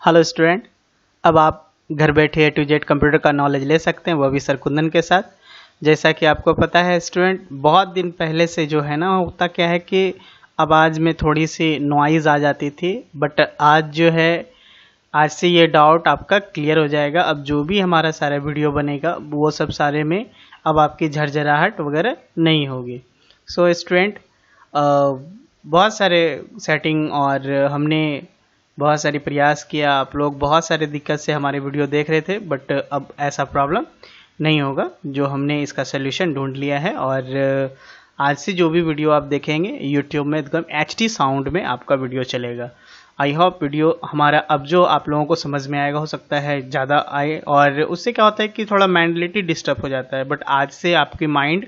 Hello student, अब आप घर बैठे ए टू जेड कंप्यूटर का नॉलेज ले सकते हैं, वो भी सर कुंदन के साथ। जैसा कि आपको पता है स्टूडेंट, बहुत दिन पहले से जो है ना, होता क्या है कि आवाज़ में थोड़ी सी नॉइज़ आ जाती थी, बट आज जो है, आज से ये डाउट आपका क्लियर हो जाएगा। अब जो भी हमारा सारा वीडियो बनेगा वो सब सारे में अब आपकी झरझराहट वगैरह नहीं होगी। सो स्टूडेंट, बहुत सारे सेटिंग और हमने बहुत सारी प्रयास किया, आप लोग बहुत सारे दिक्कत से हमारे वीडियो देख रहे थे, बट अब ऐसा प्रॉब्लम नहीं होगा। जो हमने इसका सोल्यूशन ढूंढ लिया है और आज से जो भी वीडियो आप देखेंगे यूट्यूब में एकदम HD साउंड में आपका वीडियो चलेगा। आई होप वीडियो हमारा अब जो आप लोगों को समझ में आएगा, हो सकता है ज़्यादा आए, और उससे क्या होता है कि थोड़ा मेंटलिटी डिस्टर्ब हो जाता है, बट आज से आपकी माइंड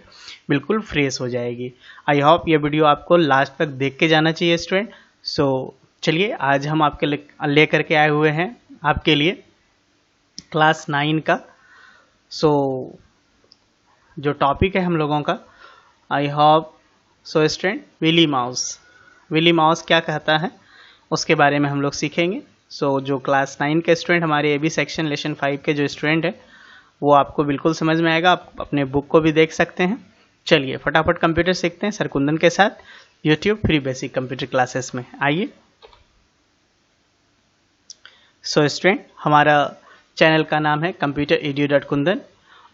बिल्कुल फ्रेश हो जाएगी। आई होप ये वीडियो आपको लास्ट तक देख के जाना चाहिए स्टूडेंट। सो चलिए, आज हम आपके ले करके आए हुए हैं आपके लिए क्लास 9 का जो टॉपिक है हम लोगों का, I hope student, Willy Mouse क्या कहता है उसके बारे में हम लोग सीखेंगे। जो क्लास 9 के स्टूडेंट, हमारे AB सेक्शन लेसन 5 के जो स्टूडेंट है, वो आपको बिल्कुल समझ में आएगा। आप अपने बुक को भी देख सकते हैं। चलिए फटाफट कंप्यूटर सीखते हैं सर कुंदन के साथ YouTube free basic computer classes में। आइए। स्टूडेंट, हमारा चैनल का नाम है computeredu.kundan,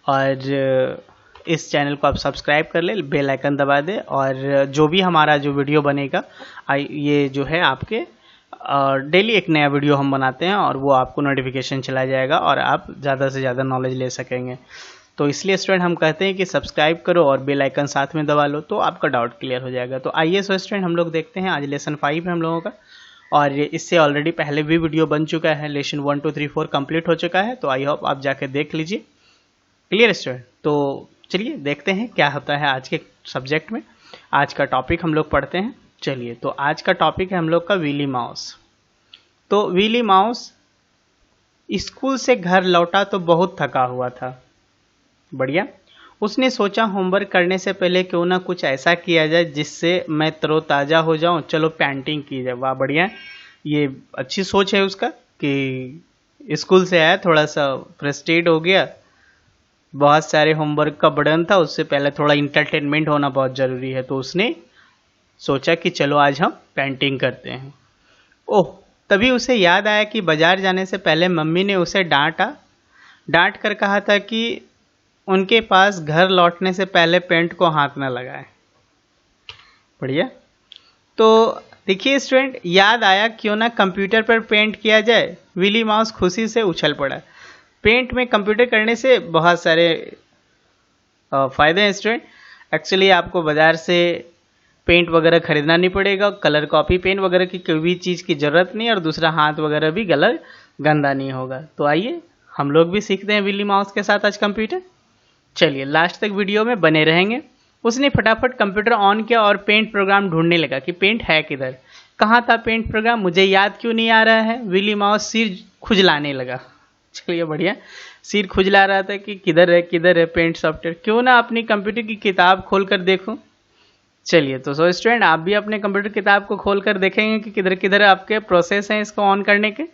और इस चैनल को आप सब्सक्राइब कर ले, बेल आइकन दबा दे, और जो भी हमारा जो वीडियो बनेगा, ये जो है आपके डेली एक नया वीडियो हम बनाते हैं और वो आपको नोटिफिकेशन चला जाएगा और आप ज़्यादा से ज़्यादा नॉलेज ले सकेंगे। तो इसलिए स्टूडेंट हम कहते हैं कि सब्सक्राइब करो और बेल आइकन साथ में दबा लो, तो आपका डाउट क्लियर हो जाएगा। तो आइए स्टूडेंट, हम लोग देखते हैं। आज लेसन 5 है हम लोगों का, और इससे ऑलरेडी पहले भी वीडियो बन चुका है। लेसन 1 2 3 4 कंप्लीट हो चुका है, तो आई होप आप जाके देख लीजिए। Clear student? तो चलिए देखते हैं क्या होता है आज के सब्जेक्ट में। आज का टॉपिक हम लोग पढ़ते हैं। चलिए, तो आज का टॉपिक है हम लोग का विली माउस। तो विली माउस स्कूल से घर लौटा तो बहुत थका हुआ था। बढ़िया। उसने सोचा होमवर्क करने से पहले क्यों ना कुछ ऐसा किया जाए जिससे मैं तरोताज़ा हो जाऊं। चलो पेंटिंग की जाए। वाह, बढ़िया। ये अच्छी सोच है उसका कि स्कूल से आया, थोड़ा सा फ्रस्ट्रेट हो गया, बहुत सारे होमवर्क का बर्डन था, उससे पहले थोड़ा इंटरटेनमेंट होना बहुत ज़रूरी है। तो उसने सोचा कि चलो आज हम पेंटिंग करते हैं। ओह, तभी उसे याद आया कि बाजार जाने से पहले मम्मी ने उसे डांट कर कहा था कि उनके पास घर लौटने से पहले पेंट को हाथ न लगाए। बढ़िया। तो देखिए स्टूडेंट, याद आया क्यों ना कंप्यूटर पर पेंट किया जाए। विली माउस खुशी से उछल पड़ा। पेंट में कंप्यूटर करने से बहुत सारे फ़ायदे हैं स्टूडेंट। एक्चुअली आपको बाज़ार से पेंट वगैरह खरीदना नहीं पड़ेगा, कलर कॉपी पेन वगैरह की कोई भी चीज़ की ज़रूरत नहीं, और दूसरा हाथ वगैरह भी गंदा नहीं होगा। तो आइए हम लोग भी सीखते हैं विली माउस के साथ आज कंप्यूटर। चलिए लास्ट तक वीडियो में बने रहेंगे। उसने फटाफट कंप्यूटर ऑन किया और पेंट प्रोग्राम ढूंढने लगा कि पेंट है किधर, कहाँ था पेंट प्रोग्राम, मुझे याद क्यों नहीं आ रहा है। विली माउस सिर खुजलाने लगा। चलिए बढ़िया, सिर खुजला रहा था कि किधर है पेंट सॉफ्टवेयर, क्यों ना अपनी कंप्यूटर की किताब खोल कर देखूं। चलिए, तो स्टूडेंट, आप भी अपने कंप्यूटर किताब को खोल कर देखेंगे कि किधर किधर आपके प्रोसेस हैं इसको ऑन करने के।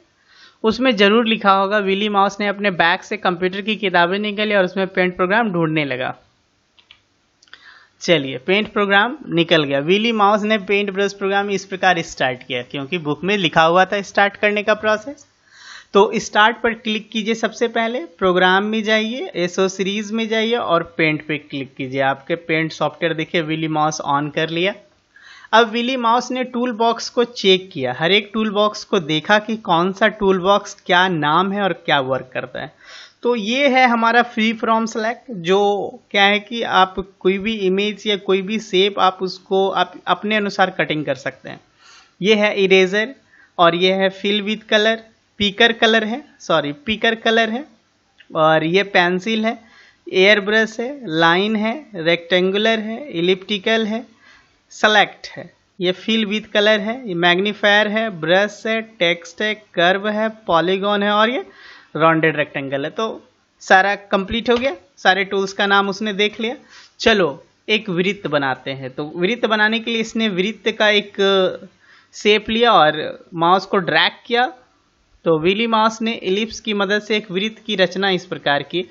उसमें ज़रूर लिखा होगा। विली माउस ने अपने बैग से कंप्यूटर की किताबें निकाली और उसमें पेंट प्रोग्राम ढूंढने लगा। चलिए, पेंट प्रोग्राम निकल गया। विली माउस ने पेंट ब्रश प्रोग्राम इस प्रकार स्टार्ट किया, क्योंकि बुक में लिखा हुआ था स्टार्ट करने का प्रोसेस। तो स्टार्ट पर क्लिक कीजिए। सबसे पहले प्रोग्राम में जाइए, एसोसीरीज में जाइए और पेंट पे क्लिक कीजिए। आपके पेंट सॉफ्टवेयर देखिए विली माउस ऑन कर लिया। अब विली माउस ने टूल बॉक्स को चेक किया, हर एक टूल बॉक्स को देखा कि कौन सा टूल बॉक्स क्या नाम है और क्या वर्क करता है। तो ये है हमारा फ्री फ्रॉम सेलेक्ट, जो क्या है कि आप कोई भी इमेज या कोई भी शेप आप उसको आप अपने अनुसार कटिंग कर सकते हैं। ये है इरेजर, और ये है fill with colour, picker colour है, और ये पेंसिल है, एयर ब्रश है, लाइन है, रेक्टेंगुलर है, इलिप्टिकल है, सेलेक्ट है, ये फिल विथ कलर है, ये मैग्नीफायर है, ब्रश है, टेक्स्ट है, कर्व है, पॉलीगॉन है, और ये राउंडेड रेक्टेंगल है। तो सारा कंप्लीट हो गया, सारे टूल्स का नाम उसने देख लिया। चलो एक वृत्त बनाते हैं। तो वृत्त बनाने के लिए इसने वृत्त का एक शेप लिया और माउस को ड्रैग किया तो विली माउस ने एलिप्स की मदद से एक वृत्त की रचना इस प्रकार की।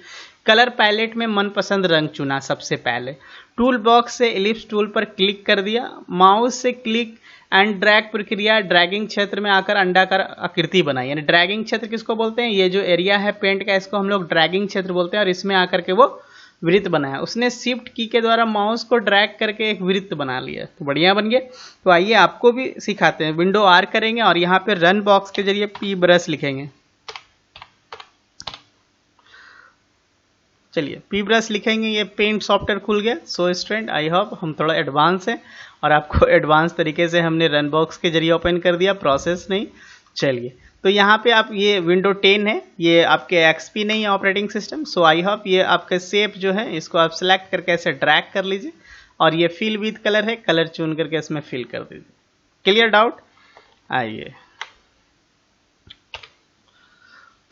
कलर पैलेट में मनपसंद रंग चुना सबसे पहले, टूल बॉक्स से एलिप्स टूल पर क्लिक कर दिया, माउस से क्लिक एंड ड्रैग प्रक्रिया ड्रैगिंग क्षेत्र में आकर अंडाकार आकृति बनाई। यानी ड्रैगिंग क्षेत्र किसको बोलते हैं, ये जो एरिया है पेंट का इसको हम लोग ड्रैगिंग क्षेत्र बोलते हैं, और इसमें आकर के वो वृत्त बनाया। उसने शिफ्ट की के द्वारा माउस को ड्रैग करके एक वृत्त बना लिया, तो बढ़िया बन गया। तो आइए आपको भी सिखाते हैं। विंडो आर करेंगे और यहाँ पे रन बॉक्स के जरिए पी ब्रश लिखेंगे। चलिए पी ब्रश लिखेंगे, ये पेंट सॉफ्टवेयर खुल गया। सो स्टूडेंट आई होप हम थोड़ा एडवांस हैं और आपको एडवांस तरीके से हमने रन बॉक्स के जरिए ओपन कर दिया, प्रोसेस नहीं। चलिए तो यहाँ पे आप ये विंडो 10 है, ये आपके एक्सपी नहीं है operating system. So I hope ये आपका शेप जो है इसको आप सेलेक्ट करके ऐसे ड्रैग कर लीजिए, और ये फिल विद कलर है, कलर चुन करके इसमें फिल कर दीजिए। Clear doubt? आइए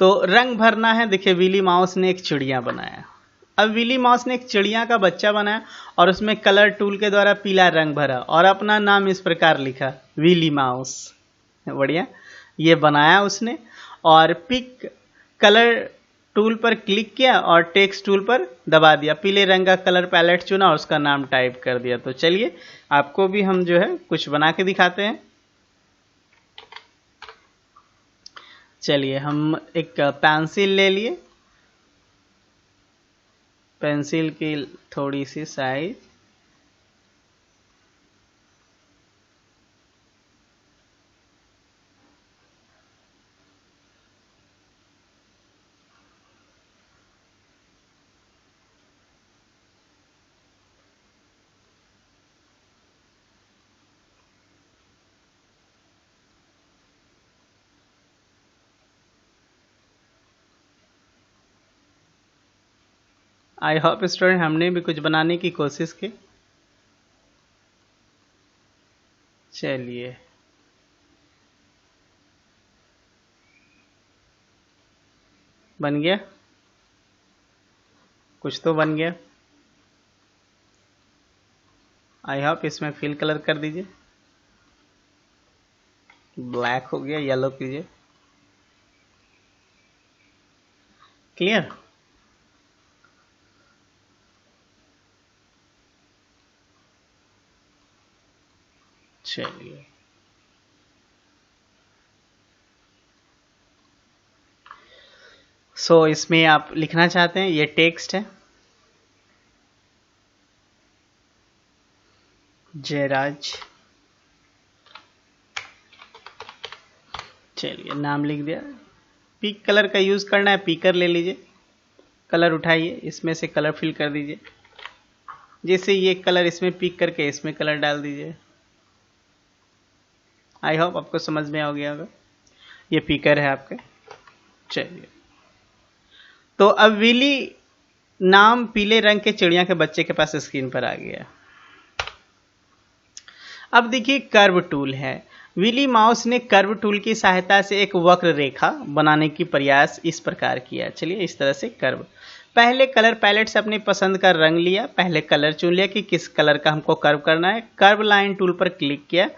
तो रंग भरना है। देखिए विली माउस ने एक चिड़िया बनाया। अब विली माउस ने एक चिड़िया का बच्चा बनाया और उसमें कलर टूल के द्वारा पीला रंग भरा और अपना नाम इस प्रकार लिखा, विली माउस। बढ़िया, ये बनाया उसने। और पिक कलर टूल पर क्लिक किया और टेक्स्ट टूल पर दबा दिया, पीले रंग का कलर पैलेट चुना और उसका नाम टाइप कर दिया। तो चलिए आपको भी हम जो है कुछ बना के दिखाते हैं। चलिए हम एक पेंसिल ले लिए, पेंसिल की थोड़ी सी साइज, आई होप स्टूडेंट हमने भी कुछ बनाने की कोशिश की। चलिए बन गया, कुछ तो बन गया। आई होप इसमें फिल कलर कर दीजिए, ब्लैक हो गया, येलो कीजिए। क्लियर? चलिए सो इसमें आप लिखना चाहते हैं, ये टेक्स्ट है, जयराज। चलिए नाम लिख दिया। पिक कलर का यूज करना है, पीकर ले लीजिए, कलर उठाइए, इसमें से कलर फिल कर दीजिए। जैसे ये कलर इसमें पिक करके इसमें कलर डाल दीजिए। आई होप आपको समझ में आ गया होगा, ये पीकर है आपका। चलिए तो अब विली नाम पीले रंग के चिड़िया के बच्चे के पास स्क्रीन पर आ गया। अब देखिए कर्व टूल है, विली माउस ने कर्व टूल की सहायता से एक वक्र रेखा बनाने की प्रयास इस प्रकार किया। चलिए इस तरह से कर्व, पहले कलर पैलेट से अपनी पसंद का रंग लिया, पहले कलर चुन लिया कि किस कलर का हमको कर्व करना है। कर्व लाइन टूल पर क्लिक किया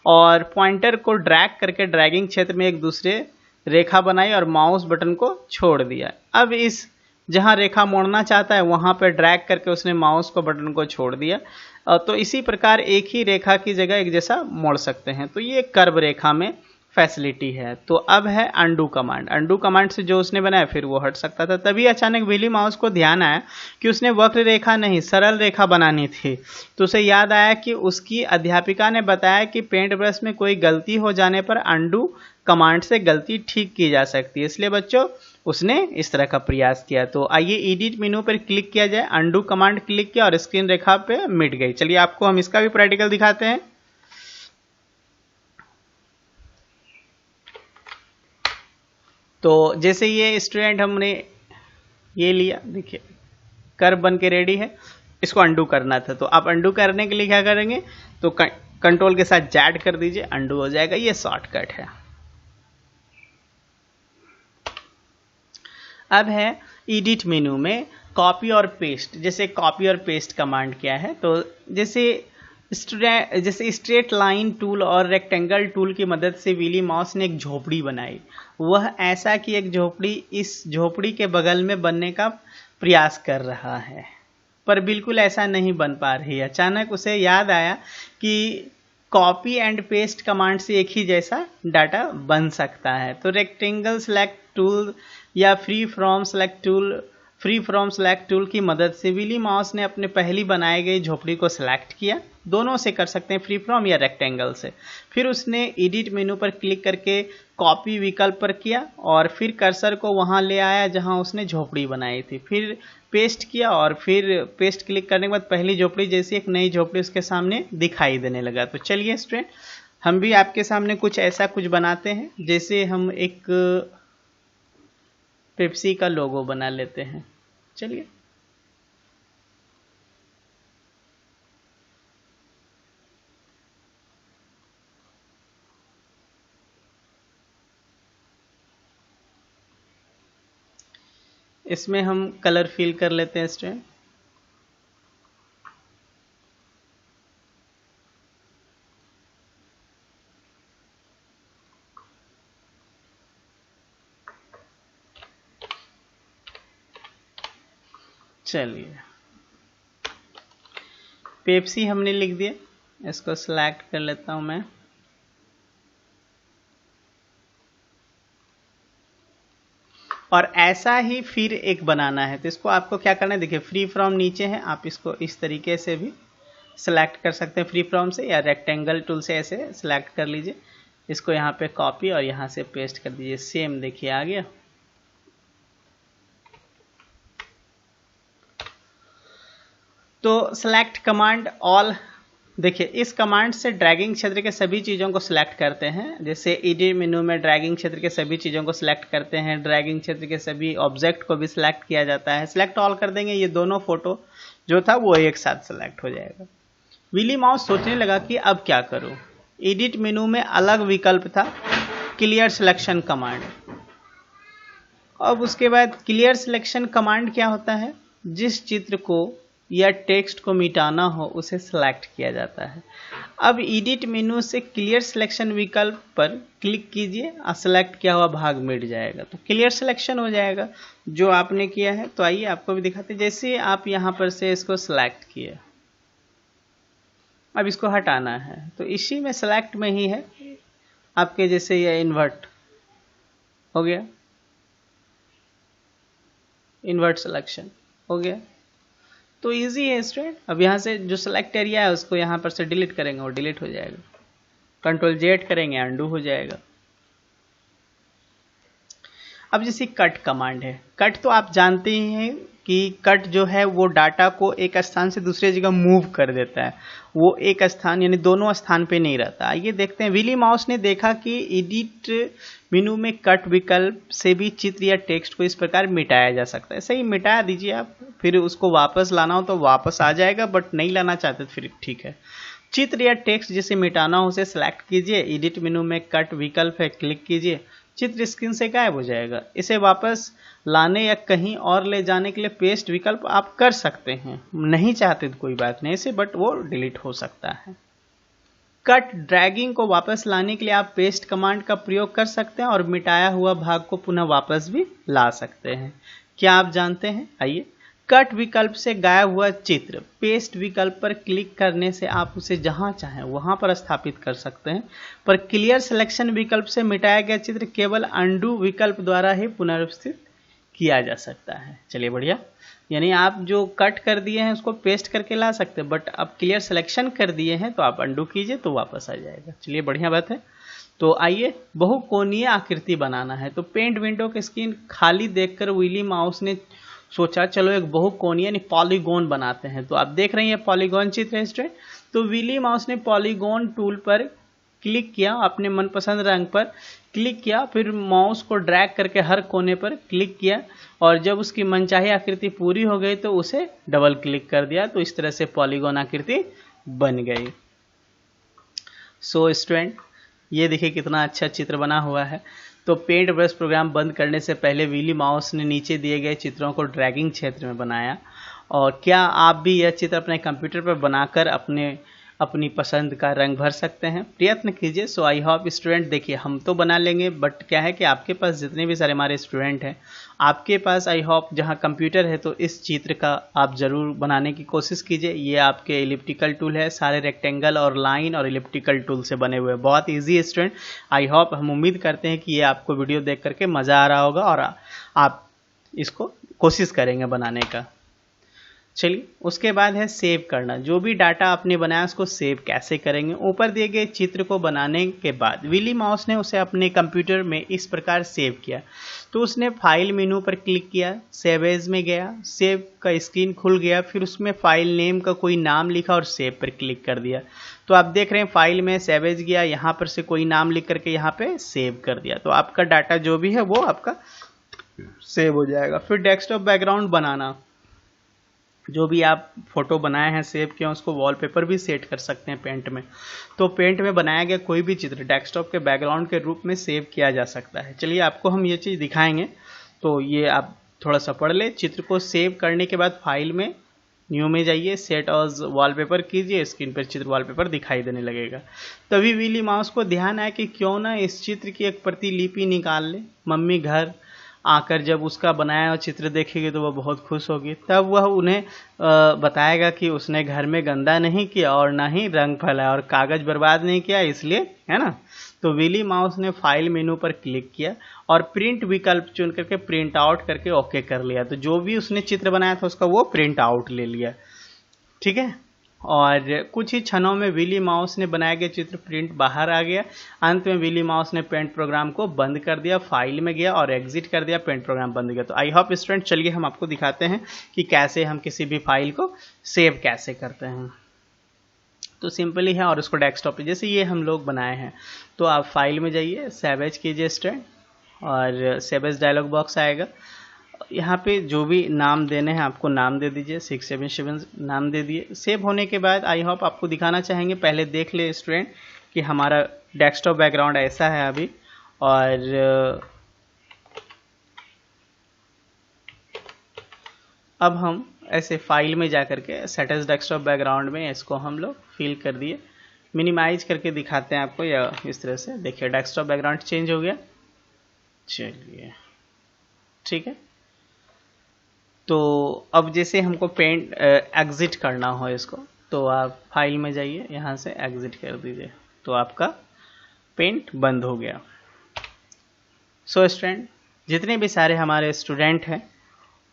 और पॉइंटर को ड्रैग करके ड्रैगिंग क्षेत्र में एक दूसरे रेखा बनाई और माउस बटन को छोड़ दिया। अब इस जहां रेखा मोड़ना चाहता है वहां पर ड्रैग करके उसने माउस को बटन को छोड़ दिया। तो इसी प्रकार एक ही रेखा की जगह एक जैसा मोड़ सकते हैं। तो ये कर्व रेखा में फैसिलिटी है। तो अब है अंडू कमांड, अंडू कमांड से जो उसने बनाया फिर वो हट सकता था। तभी अचानक विली माउस को ध्यान आया कि उसने वक्र रेखा नहीं सरल रेखा बनानी थी। तो उसे याद आया कि उसकी अध्यापिका ने बताया कि पेंट ब्रश में कोई गलती हो जाने पर अंडू कमांड से गलती ठीक की जा सकती है, इसलिए बच्चों उसने इस तरह का प्रयास किया। तो आइए एडिट मेनू पर क्लिक किया जाए, अंडू कमांड क्लिक किया और स्क्रीन रेखा पे मिट गई। चलिए आपको हम इसका भी प्रैक्टिकल दिखाते हैं। तो जैसे ये स्टूडेंट हमने ये लिया, देखिए कर्व बन के रेडी है, इसको अंडू करना था। तो आप अंडू करने के लिए क्या करेंगे, तो कंट्रोल के साथ जैड कर दीजिए, अंडू हो जाएगा। ये शॉर्टकट है। अब है एडिट मेनू में कॉपी और पेस्ट। जैसे कॉपी और पेस्ट कमांड क्या है, तो जैसे जैसे स्ट्रेट लाइन टूल और रेक्टेंगल टूल की मदद से विली माउस ने एक झोपड़ी बनाई। वह ऐसा कि एक झोपड़ी इस झोपड़ी के बगल में बनने का प्रयास कर रहा है, पर बिल्कुल ऐसा नहीं बन पा रही। अचानक उसे याद आया कि कॉपी एंड पेस्ट कमांड से एक ही जैसा डाटा बन सकता है। तो रेक्टेंगल सेलेक्ट टूल या फ्री फ्रॉम सेलेक्ट टूल की मदद से विली माउस ने अपने पहली बनाई गई झोपड़ी को सिलेक्ट किया। दोनों से कर सकते हैं, फ्री फ्रॉम या रेक्टेंगल से। फिर उसने एडिट मेनू पर क्लिक करके कॉपी विकल्प पर किया और फिर कर्सर को वहां ले आया जहां उसने झोपड़ी बनाई थी। फिर पेस्ट किया और फिर पेस्ट क्लिक करने के बाद पहली झोपड़ी जैसी एक नई झोपड़ी उसके सामने दिखाई देने लगा। तो चलिए स्टूडेंट, हम भी आपके सामने कुछ ऐसा कुछ बनाते हैं। जैसे हम एक पेप्सी का लोगो बना लेते हैं। चलिए, इसमें हम कलर फिल कर लेते हैं स्टूडेंट। चलिए, पेप्सी हमने लिख दिया, इसको सिलेक्ट कर लेता हूं मैं। और ऐसा ही फिर एक बनाना है, तो इसको आपको क्या करना है, देखिए फ्री फ्रॉम नीचे है, आप इसको इस तरीके से भी सिलेक्ट कर सकते हैं फ्री फ्रॉम से, या रेक्टेंगल टूल से ऐसे सिलेक्ट कर लीजिए। इसको यहाँ पे कॉपी और यहाँ से पेस्ट कर दीजिए। सेम देखिए आ गया। तो सेलेक्ट कमांड ऑल, देखिए इस कमांड से ड्रैगिंग क्षेत्र के सभी चीज़ों को सिलेक्ट करते हैं। जैसे एडिट मेनू में ड्रैगिंग क्षेत्र के सभी चीज़ों को सिलेक्ट करते हैं, ड्रैगिंग क्षेत्र के सभी ऑब्जेक्ट को भी सिलेक्ट किया जाता है। सिलेक्ट ऑल कर देंगे, ये दोनों फोटो जो था वो एक साथ सिलेक्ट हो जाएगा। विली माउस सोचने लगा कि अब क्या करूं। एडिट मेनू में अलग विकल्प था, क्लियर सिलेक्शन कमांड। अब उसके बाद क्लियर सिलेक्शन कमांड क्या होता है, जिस चित्र को या टेक्स्ट को मिटाना हो उसे सिलेक्ट किया जाता है। अब एडिट मेनू से क्लियर सिलेक्शन विकल्प पर क्लिक कीजिए और सिलेक्ट किया हुआ भाग मिट जाएगा, तो क्लियर सिलेक्शन हो जाएगा जो आपने किया है। तो आइए आपको भी दिखाते हैं। जैसे आप यहाँ पर से इसको सिलेक्ट किए, अब इसको हटाना है, तो इसी में सिलेक्ट में ही है आपके। जैसे ये इन्वर्ट हो गया, इन्वर्ट सिलेक्शन हो गया, तो इजी है स्टूडेंट। अब यहाँ से जो सिलेक्ट एरिया है उसको यहाँ पर से डिलीट करेंगे, वो डिलीट हो जाएगा। कंट्रोल जेड करेंगे, अंडू हो जाएगा। अब जैसे कट कमांड है, कट तो आप जानते ही हैं कि कट जो है वो डाटा को एक स्थान से दूसरी जगह मूव कर देता है। वो एक स्थान यानी दोनों स्थान पे नहीं रहता। आइए देखते हैं। विली माउस ने देखा कि एडिट मेनू में कट विकल्प से भी चित्र या टेक्स्ट को इस प्रकार मिटाया जा सकता है। सही, मिटा दीजिए आप, फिर उसको वापस लाना हो तो वापस आ जाएगा, बट नहीं लाना चाहते तो फिर ठीक है। चित्र या टेक्स्ट जिसे मिटाना हो उसे सिलेक्ट कीजिए, एडिट मेनू में कट विकल्प है, क्लिक कीजिए, चित्र स्क्रीन से गायब हो जाएगा। इसे वापस लाने या कहीं और ले जाने के लिए पेस्ट विकल्प आप कर सकते हैं। नहीं चाहते तो कोई बात नहीं इसे, बट वो डिलीट हो सकता है। कट ड्रैगिंग को वापस लाने के लिए आप पेस्ट कमांड का प्रयोग कर सकते हैं और मिटाया हुआ भाग को पुनः वापस भी ला सकते हैं। क्या आप जानते हैं? आइए, कट विकल्प से गायब हुआ चित्र पेस्ट विकल्प पर क्लिक करने से आप उसे जहां चाहें वहां पर स्थापित कर सकते हैं, पर क्लियर सिलेक्शन विकल्प से मिटाया गया चित्र केवल अंडू विकल्प द्वारा ही पुनर्स्थित किया जा सकता है। चलिए बढ़िया, यानी आप जो कट कर दिए हैं उसको पेस्ट करके ला सकते हैं, बट अब क्लियर सिलेक्शन कर दिए हैं तो आप अंडू कीजिए तो वापस आ जाएगा। चलिए बढ़िया बात है। तो आइए, बहुकोणीय आकृति बनाना है। तो पेंट विंडो की स्क्रीन खाली देखकर विली माउस ने सोचा चलो एक बहुकोणीय यानी पॉलीगोन बनाते हैं। तो आप देख रहे हैं पॉलीगोन चित्र है स्टूडेंट। तो विली माउस ने पॉलीगोन टूल पर क्लिक किया, अपने मनपसंद रंग पर क्लिक किया, फिर माउस को ड्रैग करके हर कोने पर क्लिक किया और जब उसकी मनचाही आकृति पूरी हो गई तो उसे डबल क्लिक कर दिया। तो इस तरह से पॉलीगोन आकृति बन गई। सो स्टूडेंट, ये देखिए कितना अच्छा चित्र बना हुआ है। तो पेंट ब्रश प्रोग्राम बंद करने से पहले विली माउस ने नीचे दिए गए चित्रों को ड्रैगिंग क्षेत्र में बनाया। और क्या आप भी यह चित्र अपने कंप्यूटर पर बनाकर अपने अपनी पसंद का रंग भर सकते हैं, प्रयत्न कीजिए। सो आई होप स्टूडेंट, देखिए हम तो बना लेंगे, बट क्या है कि आपके पास जितने भी सारे हमारे स्टूडेंट हैं, आपके पास आई होप जहां कंप्यूटर है तो इस चित्र का आप ज़रूर बनाने की कोशिश कीजिए। ये आपके एलिप्टिकल टूल है, सारे रेक्टेंगल और लाइन और एलिप्टिकल टूल से बने हुए हैं, बहुत ईजी है स्टूडेंट। आई होप, हम उम्मीद करते हैं कि ये आपको वीडियो देख करके मज़ा आ रहा होगा और आप इसको कोशिश करेंगे बनाने का। चलिए, उसके बाद है सेव करना। जो भी डाटा आपने बनाया उसको सेव कैसे करेंगे। ऊपर दिए गए चित्र को बनाने के बाद विली माउस ने उसे अपने कंप्यूटर में इस प्रकार सेव किया। तो उसने फाइल मेनू पर क्लिक किया, सेव एज में गया, सेव का स्क्रीन खुल गया, फिर उसमें फाइल नेम का कोई नाम लिखा और सेव पर क्लिक कर दिया। तो आप देख रहे हैं फाइल में सेव एज गया, यहाँ पर से कोई नाम लिख करके यहाँ पे सेव कर दिया। तो आपका डाटा जो भी है वो आपका सेव हो जाएगा। फिर डेस्कटॉप बैकग्राउंड बनाना, जो भी आप फोटो बनाए हैं सेव किया उसको वॉलपेपर भी सेट कर सकते हैं पेंट में। तो पेंट में बनाया गया कोई भी चित्र डेस्कटॉप के बैकग्राउंड के रूप में सेव किया जा सकता है। चलिए आपको हम ये चीज़ दिखाएंगे, तो ये आप थोड़ा सा पढ़ ले। चित्र को सेव करने के बाद फाइल में न्यू में जाइए, सेट एज वॉलपेपर कीजिए, स्क्रीन पर चित्र वॉलपेपर दिखाई देने लगेगा। तभी विली माउस को ध्यान आया कि क्यों ना इस चित्र की एक प्रतिलिपि निकाल ले। मम्मी घर आकर जब उसका बनाया हुआ चित्र देखेगी तो वह बहुत खुश होगी। तब वह उन्हें बताएगा कि उसने घर में गंदा नहीं किया और ना ही रंग फैलाया और कागज़ बर्बाद नहीं किया, इसलिए, है ना। तो विली माउस ने फाइल मेनू पर क्लिक किया और प्रिंट विकल्प चुन करके प्रिंट आउट करके ओके कर लिया। तो जो भी उसने चित्र बनाया था उसका वो प्रिंट आउट ले लिया, ठीक है। और कुछ ही क्षणों में विली माउस ने बनाया गया चित्र प्रिंट बाहर आ गया। अंत में विली माउस ने पेंट प्रोग्राम को बंद कर दिया, फाइल में गया और एग्जिट कर दिया, पेंट प्रोग्राम बंद गया। तो आई होप स्टूडेंट, चलिए हम आपको दिखाते हैं कि कैसे हम किसी भी फाइल को सेव कैसे करते हैं। तो सिंपली है, और उसको डेस्कटॉप पे जैसे ये हम लोग बनाए हैं, तो आप फाइल में जाइए, सेव एज कीजिए स्टूडेंट, और सेव एज डायलॉग बॉक्स आएगा। यहाँ पे जो भी नाम देने हैं आपको नाम दे दीजिए, 677 नाम दे दिए। सेव होने के बाद आई होप आपको दिखाना चाहेंगे, पहले देख ले स्टूडेंट कि हमारा डेस्कटॉप बैकग्राउंड ऐसा है अभी। और अब हम ऐसे फाइल में जा करके सेट एज डेस्कटॉप बैकग्राउंड में इसको हम लोग फिल कर दिए। मिनिमाइज करके दिखाते हैं आपको, या इस तरह से देखिए डेस्कटॉप बैकग्राउंड चेंज हो गया। चलिए ठीक है। तो अब जैसे हमको पेंट एग्जिट करना हो इसको, तो आप फाइल में जाइए, यहाँ से एग्जिट कर दीजिए, तो आपका पेंट बंद हो गया। सो स्टूडेंट, जितने भी सारे हमारे स्टूडेंट हैं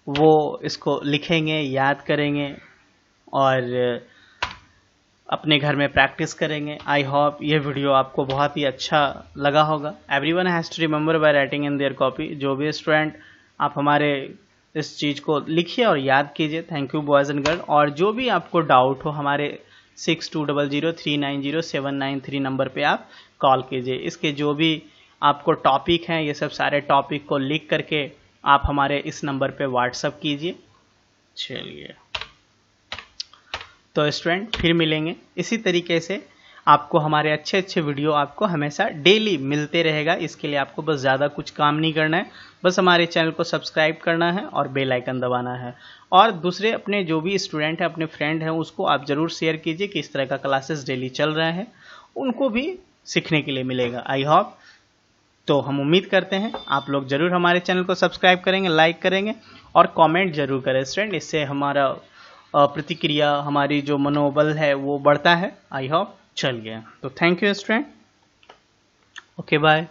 वो इसको लिखेंगे, याद करेंगे और अपने घर में प्रैक्टिस करेंगे। आई होप ये वीडियो आपको बहुत ही अच्छा लगा होगा। Everyone has to remember by writing in their copy. जो भी स्टूडेंट आप हमारे इस चीज़ को लिखिए और याद कीजिए। Thank you boys and girl. और जो भी आपको डाउट हो हमारे 6200390793 नंबर पे आप कॉल कीजिए। इसके जो भी आपको टॉपिक हैं, ये सब सारे टॉपिक को लिख करके आप हमारे इस नंबर पे व्हाट्सअप कीजिए। चलिए, तो स्टूडेंट फिर मिलेंगे इसी तरीके से। आपको हमारे अच्छे अच्छे वीडियो आपको हमेशा डेली मिलते रहेगा। इसके लिए आपको बस ज़्यादा कुछ काम नहीं करना है, बस हमारे चैनल को सब्सक्राइब करना है और बेल आइकन दबाना है। और दूसरे अपने जो भी स्टूडेंट हैं, अपने फ्रेंड हैं, उसको आप ज़रूर शेयर कीजिए कि इस तरह का क्लासेस डेली चल रहे हैं, उनको भी सीखने के लिए मिलेगा। आई होप, तो हम उम्मीद करते हैं आप लोग ज़रूर हमारे चैनल को सब्सक्राइब करेंगे, लाइक करेंगे और कमेंट ज़रूर करें स्टूडेंट। इससे हमारा प्रतिक्रिया, हमारी जो मनोबल है वो बढ़ता है। आई होप, चल गया। तो thank you student, okay bye.